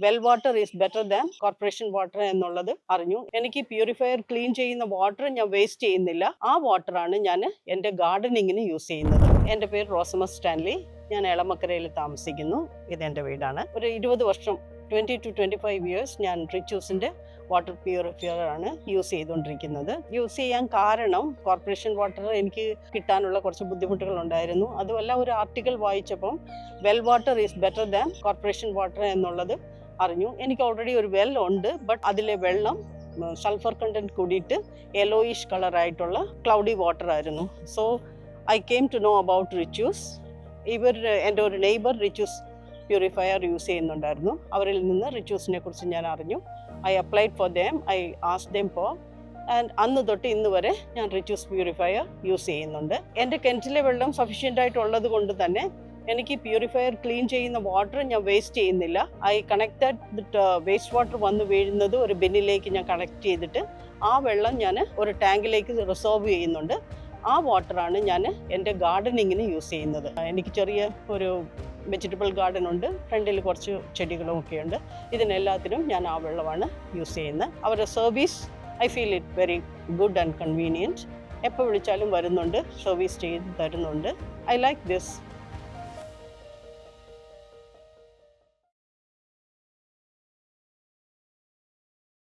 Well water is better than corporation water എന്നുള്ളത് അറിഞ്ഞു. എനിക്ക് പ്യൂരിഫയർ ക്ലീൻ ചെയ്യുന്ന വാട്ടർ ഞാൻ വേസ്റ്റ് ചെയ്യുന്നില്ല. ആ വാട്ടറാണ് ഞാൻ എൻ്റെ ഗാർഡനിങ്ങിന് യൂസ് ചെയ്യുന്നത്. എൻ്റെ പേര് റോസമ സ്റ്റാൻലി. ഞാൻ എളമക്കരയിൽ താമസിക്കുന്നു. ഇതെൻ്റെ വീടാണ്. ഒരു 20 വർഷം 20 to 25 ഇയേഴ്സ് ഞാൻ റിച്ചൂസിൻ്റെ വാട്ടർ പ്യൂരിഫയർ ആണ് യൂസ് ചെയ്തുകൊണ്ടിരിക്കുന്നത്. യൂസ് ചെയ്യാൻ കാരണം കോർപ്പറേഷൻ വാട്ടർ എനിക്ക് കിട്ടാനുള്ള കുറച്ച് ബുദ്ധിമുട്ടുകൾ ഉണ്ടായിരുന്നു. അതുമല്ല, ഒരു ആർട്ടിക്കിൾ വായിച്ചപ്പം well water is better than corporation water എന്നുള്ളത് അറിഞ്ഞു. എനിക്ക് ഓൾറെഡി ഒരു വെൽ ഉണ്ട്. ബട്ട് അതിലെ വെള്ളം സൾഫർ കണ്ടന്റ് കൂടിയിട്ട് യെല്ലോയിഷ് കളറായിട്ടുള്ള ക്ലൗഡി വാട്ടർ ആയിരുന്നു. So I came to know about റിച്ചൂസ്. എൻ്റെ ഒരു നെയ്ബർ റിച്ചൂസ് പ്യൂരിഫയർ യൂസ് ചെയ്യുന്നുണ്ടായിരുന്നു. അവരിൽ നിന്ന് റിച്ചൂസിനെ കുറിച്ച് ഞാൻ അറിഞ്ഞു. I applied for them, I asked them for, and അന്ന് തൊട്ട് ഇന്ന് വരെ ഞാൻ റിച്ചൂസ് പ്യൂരിഫയർ യൂസ് ചെയ്യുന്നുണ്ട്. എൻ്റെ കിണറ്റിലെ വെള്ളം സഫീഷ്യൻ്റ് ആയിട്ടുള്ളത് കൊണ്ട് തന്നെ എനിക്ക് പ്യൂരിഫയർ ക്ലീൻ ചെയ്യുന്ന വാട്ടർ ഞാൻ വേസ്റ്റ് ചെയ്യുന്നില്ല. ഐ കണക്റ്റഡ് വേസ്റ്റ് വാട്ടർ വന്ന് വീഴുന്നത് ഒരു ബിന്നിലേക്ക് ഞാൻ കണക്ട് ചെയ്തിട്ട് ആ വെള്ളം ഞാൻ ഒരു ടാങ്കിലേക്ക് റിസർവ് ചെയ്യുന്നുണ്ട്. ആ വാട്ടറാണ് ഞാൻ എൻ്റെ ഗാർഡനിങ്ങിന് യൂസ് ചെയ്യുന്നത്. എനിക്ക് ചെറിയ ഒരു വെജിറ്റബിൾ ഗാർഡൻ ഉണ്ട്. ഫ്രണ്ടിൽ കുറച്ച് ചെടികളും ഒക്കെ ഉണ്ട്. ഇതിനെല്ലാത്തിനും ഞാൻ ആ വെള്ളമാണ് യൂസ് ചെയ്യുന്നത്. അവരുടെ service I feel it very good and convenient. എപ്പോൾ വിളിച്ചാലും വരുന്നുണ്ട്, സർവീസ് ചെയ്ത് തരുന്നുണ്ട്. I like this.